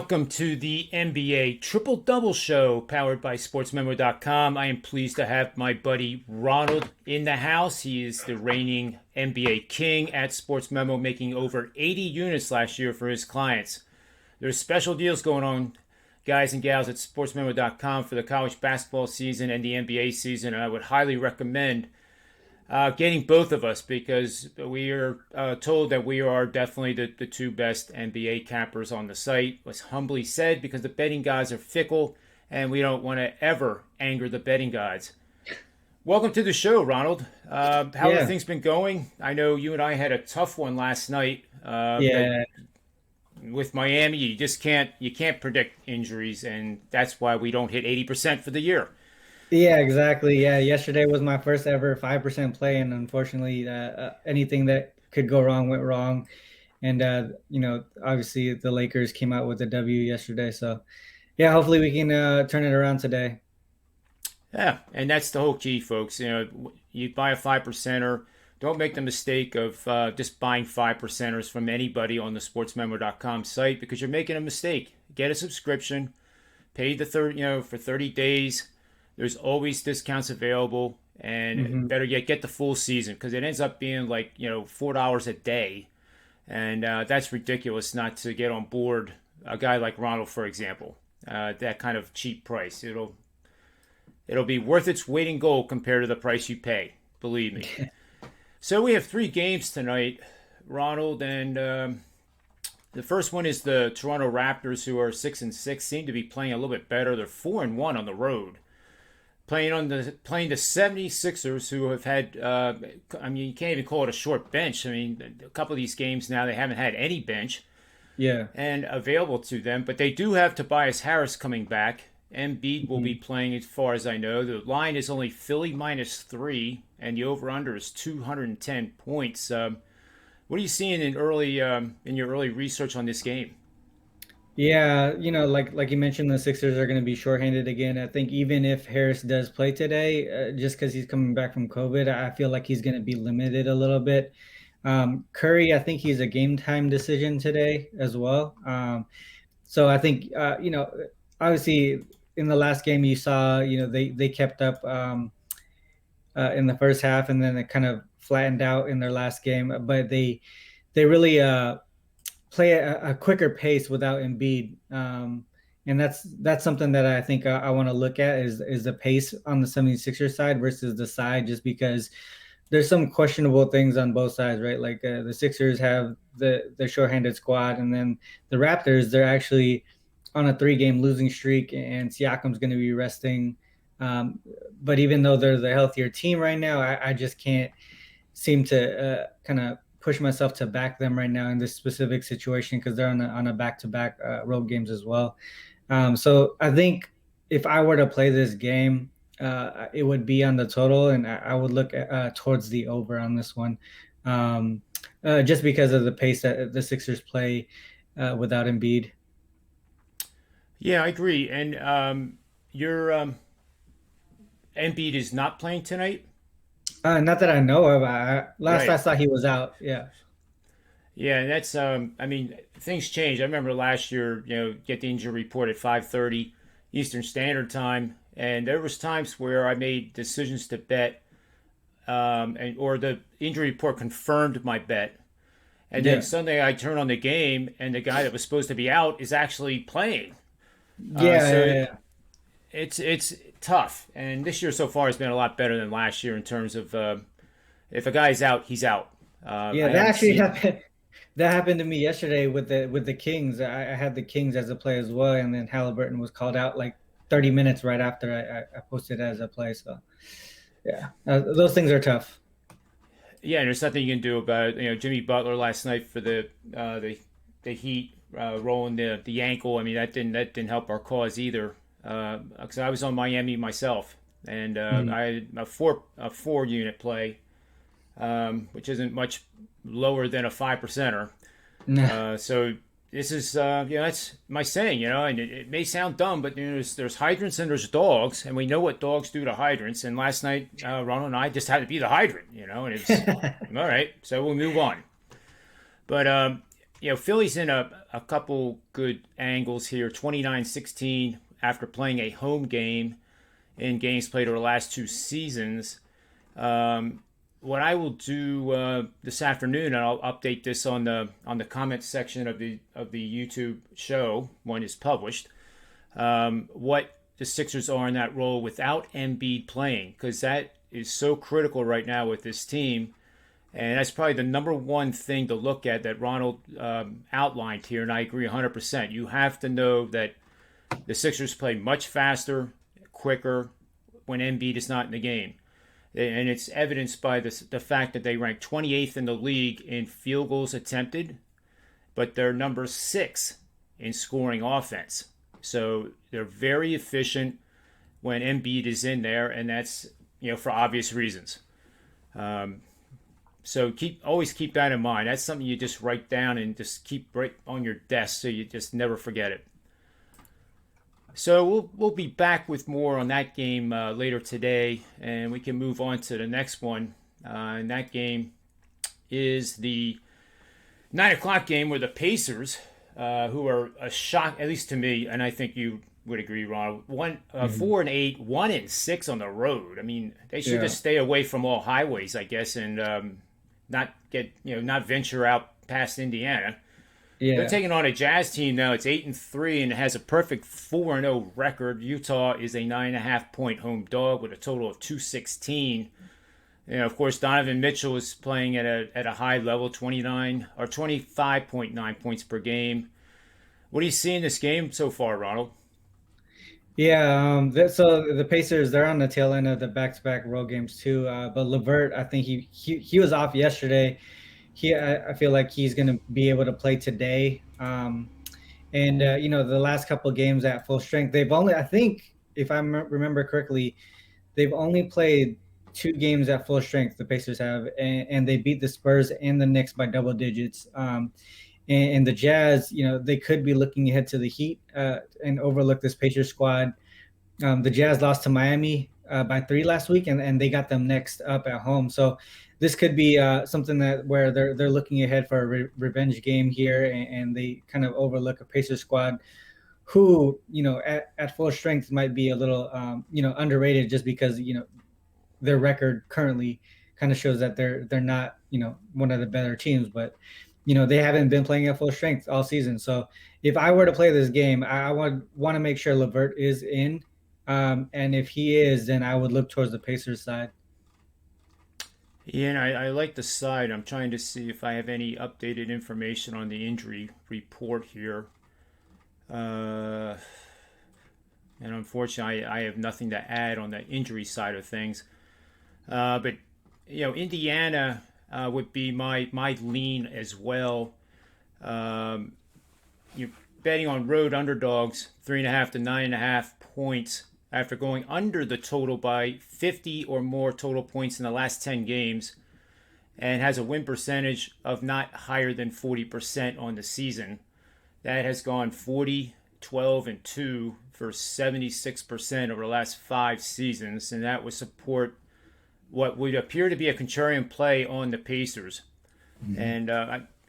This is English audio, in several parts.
welcome to the NBA Triple Double Show powered by SportsMemo.com. I am pleased to have my buddy Ronald in the house. He is the reigning NBA king at SportsMemo, making over 80 units last year for his clients. There's special deals going on, guys and gals, at SportsMemo.com for the college basketball season and the NBA season, and I would highly recommend getting both of us because we are told that we are definitely the two best NBA cappers on the site. Was humbly said because the betting gods are fickle and we don't want to ever anger the betting gods. Welcome to the show, Ronald. How have things been going? I know you and I had a tough one last night. With Miami, you can't predict injuries, and that's why we don't hit 80% for the year. Yeah, exactly. Yeah, yesterday was my first ever 5% play, and unfortunately, anything that could go wrong went wrong. And obviously, the Lakers came out with a W yesterday. So, yeah, hopefully we can turn it around today. Yeah, and that's the whole key, folks. You buy a 5%er. Don't make the mistake of just buying 5%ers from anybody on the SportsMemo.com site because you're making a mistake. Get a subscription, pay the for 30 days. There's always discounts available, and better yet, get the full season because it ends up being like $4 a day, and that's ridiculous not to get on board a guy like Ronald, for example. That kind of cheap price, it'll be worth its weight in gold compared to the price you pay. Believe me. So we have 3 games tonight, Ronald, and the first one is the Toronto Raptors, who are 6-6, seem to be playing a little bit better. They're 4-1 on the road. Playing the 76ers, who have had, you can't even call it a short bench. I mean, a couple of these games now, they haven't had any bench and available to them. But they do have Tobias Harris coming back. Embiid will be playing, as far as I know. The line is only Philly -3, and the over-under is 210 points. What are you seeing in your early research on this game? Yeah, like you mentioned, the Sixers are going to be shorthanded again. I think even if Harris does play today, just because he's coming back from COVID, I feel like he's going to be limited a little bit. Curry, I think he's a game time decision today as well. So I think, obviously in the last game you saw, they kept up in the first half, and then it kind of flattened out in their last game. But they really play a quicker pace without Embiid, and that's something that I think I want to look at is the pace on the 76ers side versus the side, just because there's some questionable things on both sides, right? Like the Sixers have the shorthanded squad, and then the Raptors, they're actually on a 3-game losing streak, and Siakam's going to be resting. But even though they're the healthier team right now, I just can't seem to kind of push myself to back them right now in this specific situation because they're on a back-to-back road games as well. So I think if I were to play this game, it would be on the total, and I would look towards the over on this one, just because of the pace that the Sixers play without Embiid. Yeah, I agree. And your Embiid is not playing tonight? Not that I know of. Last Right. I saw, he was out. Yeah. Yeah, and that's things change. I remember last year, get the injury report at 5:30 Eastern Standard Time, and there was times where I made decisions to bet, or the injury report confirmed my bet, and then Sunday I turn on the game, and the guy that was supposed to be out is actually playing. It's tough, and this year so far has been a lot better than last year in terms of if a guy's out, he's out. Yeah, that actually happened. That happened to me yesterday with the Kings. I had the Kings as a play as well, and then Halliburton was called out like 30 minutes right after I posted as a play. So, yeah, those things are tough. Yeah, and there's nothing you can do about it. Jimmy Butler last night for the Heat rolling the ankle. I mean, that didn't help our cause either. Because I was on Miami myself, and I had a four unit play, which isn't much lower than a 5%er. So this is that's my saying, and it may sound dumb, but there's hydrants and there's dogs, and we know what dogs do to hydrants. And last night, Ronald and I just had to be the hydrant, and it's all right. So we'll move on. But Philly's in a couple good angles here. 29-16 after playing a home game in games played over the last two seasons. What I will do this afternoon, and I'll update this on the comments section of the YouTube show when it's published. What the Sixers are in that role without Embiid playing, because that is so critical right now with this team. And that's probably the number one thing to look at that Ronald outlined here, and I agree 100%. You have to know that the Sixers play much faster, quicker when Embiid is not in the game. And it's evidenced by the fact that they rank 28th in the league in field goals attempted, but they're number 6 in scoring offense. So they're very efficient when Embiid is in there, and that's for obvious reasons. So always keep that in mind. That's something you just write down and just keep right on your desk so you just never forget it. So we'll be back with more on that game later today, and we can move on to the next one. And that game is the 9 o'clock game where the Pacers, who are a shock, at least to me, and I think you would agree, Ronald, 4-8, 1-6 on the road. I mean, they should just stay away from all highways, I guess, and not venture out past Indiana. Yeah. They're taking on a Jazz team now. It's 8-3 and it has a perfect 4-0 record. Utah is a 9.5-point home dog with a total of 216. Of course, Donovan Mitchell is playing at a high level, 25.9 points per game. What do you see in this game so far, Ronald? Yeah, so the Pacers, they're on the tail end of the back-to-back road games too. But LeVert, I think he was off yesterday. I feel like he's going to be able to play today. And the last couple of games at full strength, I think, if I remember correctly, they've only played 2 games at full strength, the Pacers have, and they beat the Spurs and the Knicks by double digits. And the Jazz, they could be looking ahead to the Heat and overlook this Pacers squad. The Jazz lost to Miami by 3 last week, and they got them next up at home. So this could be something where they're looking ahead for a revenge game here, and they kind of overlook a Pacers squad who, at full strength might be a little, underrated just because, their record currently kind of shows that they're not, one of the better teams, but they haven't been playing at full strength all season. So if I were to play this game, I would want to make sure LeVert is in. And if he is, then I would look towards the Pacers side. Yeah, and I like the side. I'm trying to see if I have any updated information on the injury report here. And unfortunately, I have nothing to add on the injury side of things. But Indiana would be my lean as well. You're betting on road underdogs, 3.5 to 9.5 points after going under the total by 50 or more total points in the last 10 games, and has a win percentage of not higher than 40% on the season. That has gone 40, 12, and 2 for 76% over the last 5 seasons, and that would support what would appear to be a contrarian play on the Pacers. Mm-hmm. And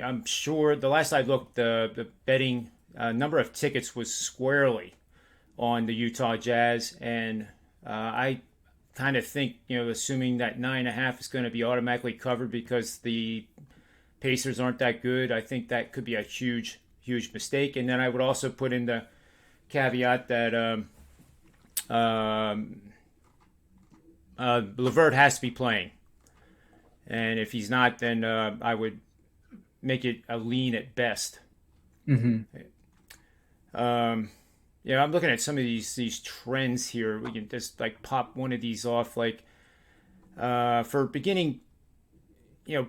I'm sure the last I looked, the betting number of tickets was squarely on the Utah Jazz, and I kind of think, assuming that 9.5 is going to be automatically covered because the Pacers aren't that good, I think that could be a huge mistake. And then I would also put in the caveat that LeVert has to be playing, and if he's not, then I would make it a lean at best. Mm-hmm. I'm looking at some of these trends here. We can just pop one of these off, for beginning,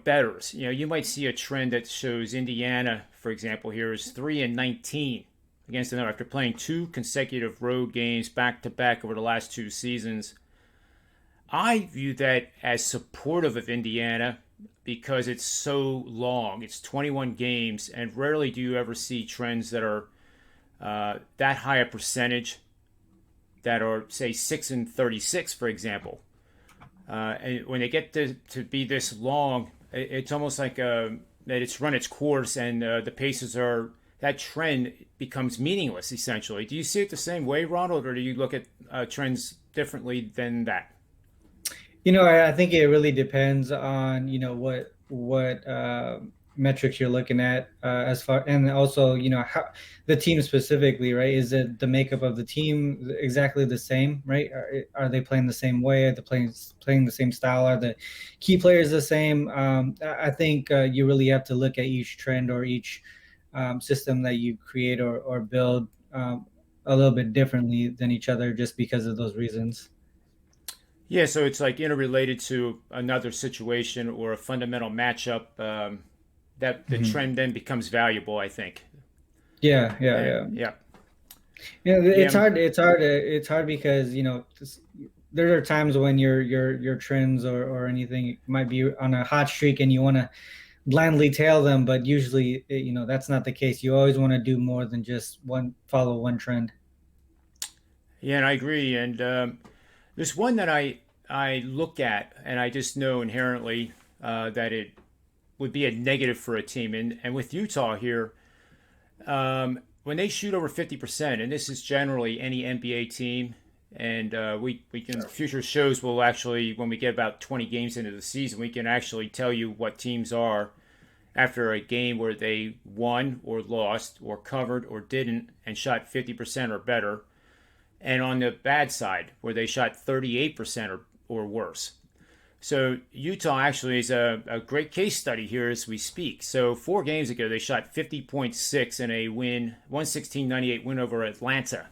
bettors. You might see a trend that shows Indiana, for example, here is 3-19 against another after playing 2 consecutive road games back to back over the last 2 seasons. I view that as supportive of Indiana because it's so long. It's 21 games, and rarely do you ever see trends that are that high a percentage that are, say, 6-36, for example. And when they get to be this long, it's almost like that it's run its course and the Pacers are that trend becomes meaningless essentially. Do you see it the same way, Ronald, or do you look at trends differently than that? I think it really depends on, what metrics you're looking at, as far, and also, how the team specifically, right? Is it the makeup of the team exactly the same, right? Are they playing the same way? Are they playing the same style? Are the key players the same? I think you really have to look at each trend or each system that you create or build a little bit differently than each other, just because of those reasons. Yeah, so it's like interrelated to another situation or a fundamental matchup that the Mhm. trend then becomes valuable, I think. Yeah, yeah, And yeah. yeah, Yeah, it's yeah, hard. It's hard because there are times when your trends or anything might be on a hot streak and you want to blindly tail them, but usually that's not the case. You always want to do more than just follow one trend. yeah, and I agree. And there's one that I look at and I just know inherently that it would be a negative for a team. And with Utah here, when they shoot over 50%, and this is generally any NBA team, and we can future shows will actually when we get about 20 games into the season, we can actually tell you what teams are after a game where they won or lost or covered or didn't and shot 50% or better, and on the bad side where they shot 38% or worse. So Utah actually is a great case study here as we speak. So 4 games ago, they shot 50.6 in a win, 116-98 win over Atlanta.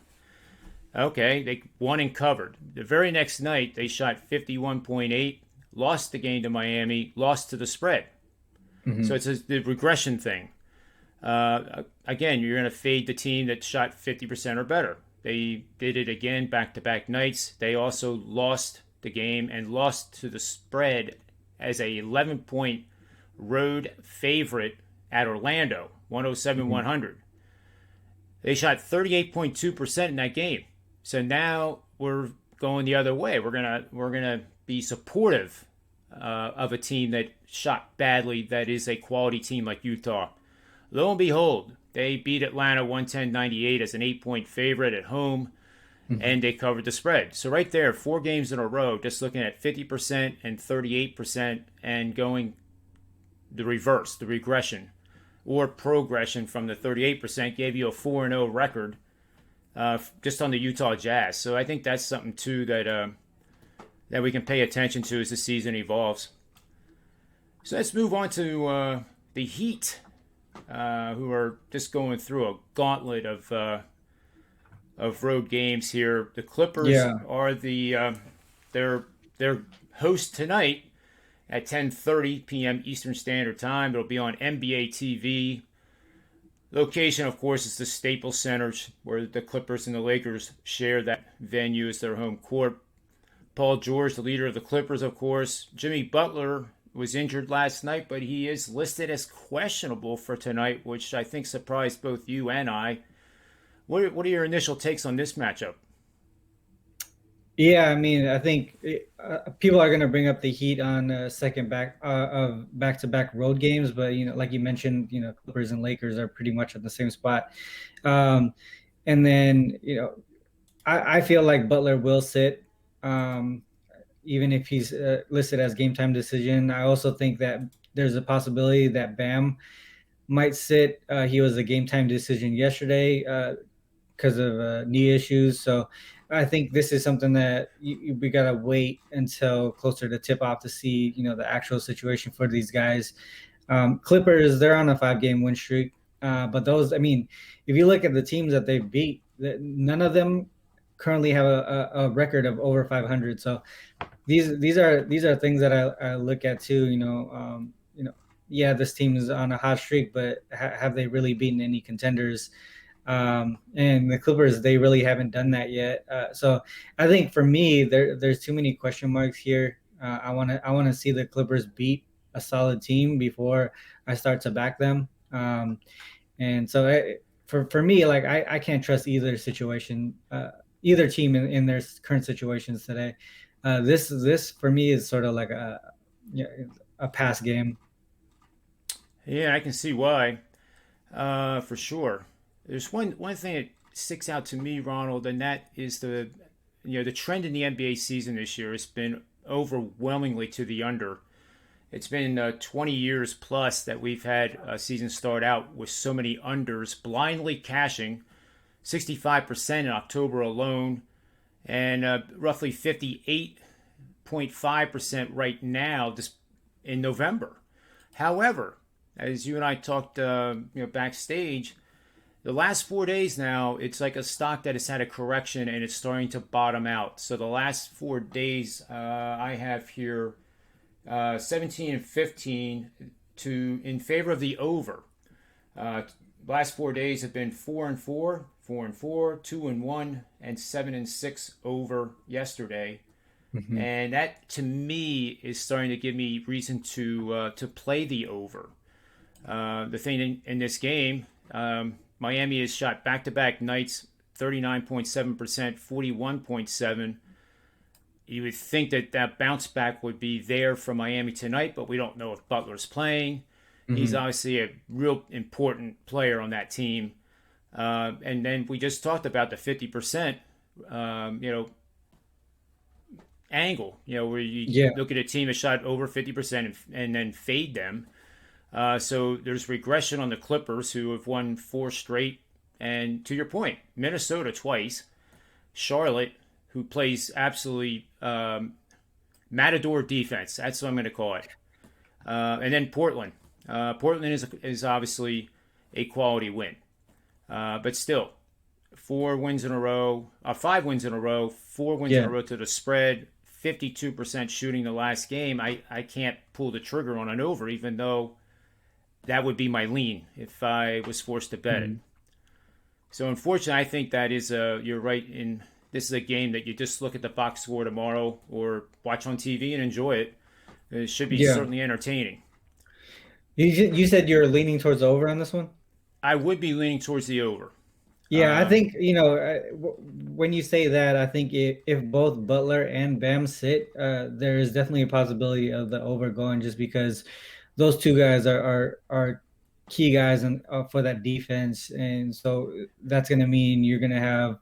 Okay, they won and covered. The very next night, they shot 51.8, lost the game to Miami, lost to the spread. So Hmm. it's the regression thing. Again, you're going to fade the team that shot 50% or better. They did it again back to back nights. They also lost the game and lost to the spread as a 11-point road favorite at Orlando, 107 Hmm. 100. They shot 38.2% in that game. So now we're going the other way. We're gonna be supportive of a team that shot badly. That is a quality team like Utah. Lo and behold, they beat Atlanta 110-98 as an 8-point favorite at home, Hmm. and they covered the spread. So right there, 4 games in a row, just looking at 50% and 38% and going the reverse, the regression or progression from the 38% gave you a 4-0 record just on the Utah Jazz. So I think that's something too that we can pay attention to as the season evolves. So let's move on to the Heat, who are just going through a gauntlet of road games here. The Clippers Yeah. are their host tonight at 10:30 p.m. Eastern Standard Time. It'll be on NBA TV. Location, of course, is the Staples Center, where the Clippers and the Lakers share that venue as their home court. Paul George, the leader of the Clippers, of course. Jimmy Butler was injured last night, but he is listed as questionable for tonight, which I think surprised both you and I. What are your initial takes on this matchup? Yeah, I mean, I think people are going to bring up the Heat on second of back-to-back road games, but like you mentioned, Clippers and Lakers are pretty much at the same spot. Um, and then, I feel like Butler will sit, um, even if he's listed as game time decision. I also think that there's a possibility that Bam might sit. He was a game time decision yesterday. Because of knee issues. So I think this is something that we gotta wait until closer to tip off to see, the actual situation for these guys. Clippers, they're on a 5 game win streak, but those, I mean, if you look at the teams that they beat, none of them currently have a record of over 500. So these are things that I look at too. Yeah, this team is on a hot streak, but have they really beaten any contenders? And the Clippers, they really haven't done that yet. So I think for me, there's too many question marks here. I want to see the Clippers beat a solid team before I start to back them. And so for me, like I can't trust either situation, either team in their current situations today. This for me is sort of like a pass game. Yeah, I can see why, for sure. There's one thing that sticks out to me, Ronald, and that is the trend in the NBA season this year has been overwhelmingly to the under. It's been 20 years plus that we've had a season start out with so many unders, blindly cashing 65% in October alone, and roughly 58.5% right now, just in November. However, as you and I talked, backstage, the last 4 days now, it's like a stock that has had a correction and it's starting to bottom out. So the last 4 days, I have here 17 and 15 in favor of the over. Uh, Last 4 days have been 4 and 4, 4 and 4, 2 and 1, and 7 and 6 over yesterday. Hmm. And that to me is starting to give me reason to play the over. The thing in this game, Miami has shot back-to-back nights, 39.7%, 41.7. You would think that bounce back would be there for Miami tonight, but we don't know if Butler's playing. He's Hmm. obviously a real important player on that team. And then we just talked about the 50%, um, you know, angle, where you Yeah. look at a team that shot over 50% and then fade them. So there's regression on the Clippers, who have won four straight. And to your point, Minnesota twice, Charlotte, who plays absolutely matador defense. That's what I'm going to call it. And then Portland. Portland is obviously a quality win. But still, 4 wins in a row, 5 wins in a row, 4 wins in Yeah. a row to the spread, 52% shooting the last game. I can't pull the trigger on an over, even though that would be my lean if I was forced to bet it. Mhm. So unfortunately, I think that is you're right in this is a game that you just look at the box score tomorrow or watch on TV and enjoy it. It should be Yeah. certainly entertaining. You said you're leaning towards over on this one? I would be leaning towards the over. Yeah, I Um, think, when you say that, I think if both Butler and Bam sit, there is definitely a possibility of the over going just because those two guys are key guys for that defense. And so that's going to mean you're going to have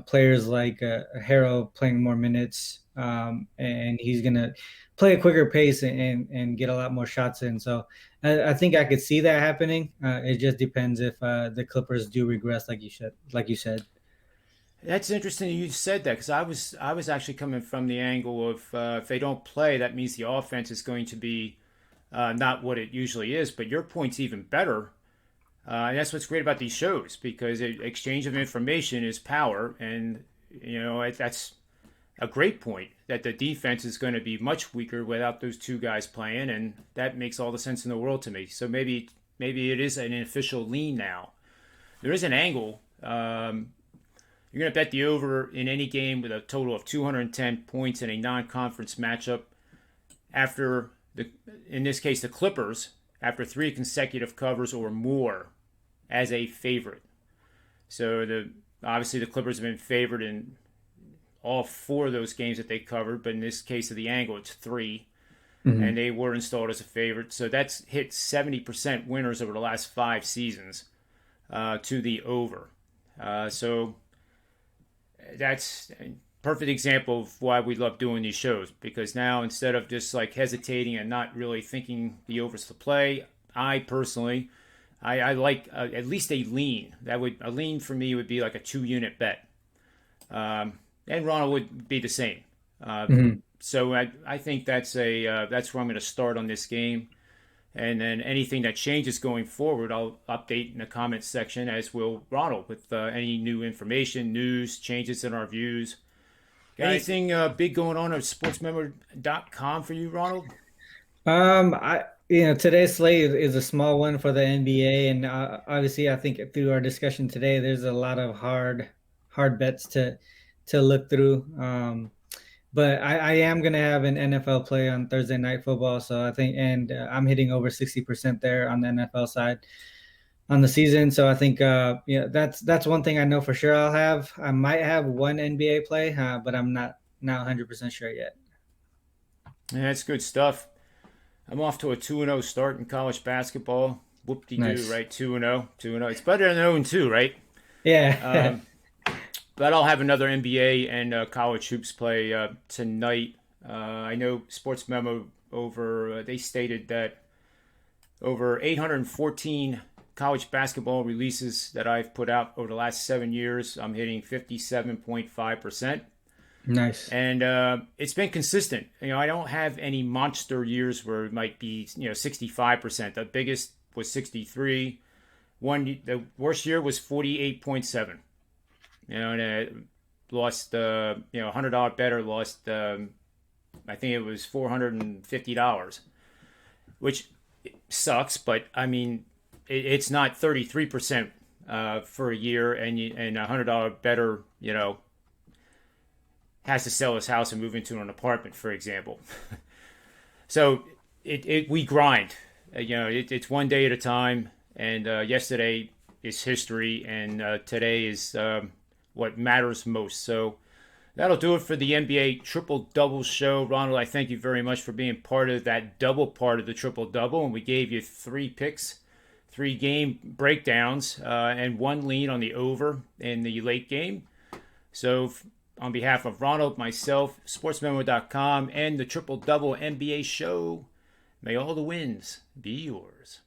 players like Harrow playing more minutes, and he's gonna play a quicker pace and get a lot more shots in. So I think I could see that happening. It just depends if the Clippers do regress, like you said. that's interesting you said that because I was actually coming from the angle of if they don't play, that means the offense is going to be not what it usually is. But your point's even better. And that's what's great about these shows because exchange of information is power, and that's a great point that the defense is going to be much weaker without those two guys playing, and that makes all the sense in the world to me. So maybe it is an official lean now. There is an angle. You're going to bet the over in any game with a total of 210 points in a non-conference matchup after in this case, the Clippers after three consecutive covers or more as a favorite. So obviously the Clippers have been favored in all four of those games that they covered, but in this case of the angle, it's three, and Hmm. they were installed as a favorite. So that's hit 70% winners over the last 5 seasons to the over. So that's a perfect example of why we love doing these shows because now instead of just like hesitating and not really thinking the overs to play, I personally I like at least a lean. A lean for me would be like a 2 unit bet, and Ronald would be the same. Uh, Hmm. so I think that's where I'm going to start on this game, and then anything that changes going forward, I'll update in the comments section as will Ronald with any new information, news, changes in our views. Guys, Anything big going on at sportsmemo.com for you, Ronald? I today's slate is a small one for the NBA, and obviously, I think through our discussion today, there's a lot of hard bets to look through. But I am gonna have an NFL play on Thursday night football, so I think, and I'm hitting over 60% there on the NFL side on the season. So I think, that's one thing I know for sure. I might have one NBA play, but I'm not 100% sure yet. Yeah, that's good stuff. I'm off to a 2-0 start in college basketball. Whoop-de-doo, Nice. right? 2-0, 2-0. It's better than 0-2, right? Yeah. But I'll have another NBA and college hoops play tonight. I know Sports Memo they stated that over 814 college basketball releases that I've put out over the last 7 years. I'm hitting 57.5%. Nice. And it's been consistent. I don't have any monster years where it might be 65%. The biggest was 63. The worst year was 48.7. And lost $100 better, lost I think it was $450, which sucks. But I mean, it's not 33% for a year, and $100 better, has to sell his house and move into an apartment, for example. So we grind. It's one day at a time. And yesterday is history, and today is what matters most. So that'll do it for the NBA Triple Double Show. Ronald, I thank you very much for being part of that double part of the Triple Double. And we gave you 3 picks, 3 game breakdowns, and 1 lean on the over in the late game. So on behalf of Ronald, myself, SportsMemo.com, and the Triple Double NBA Show, may all the wins be yours.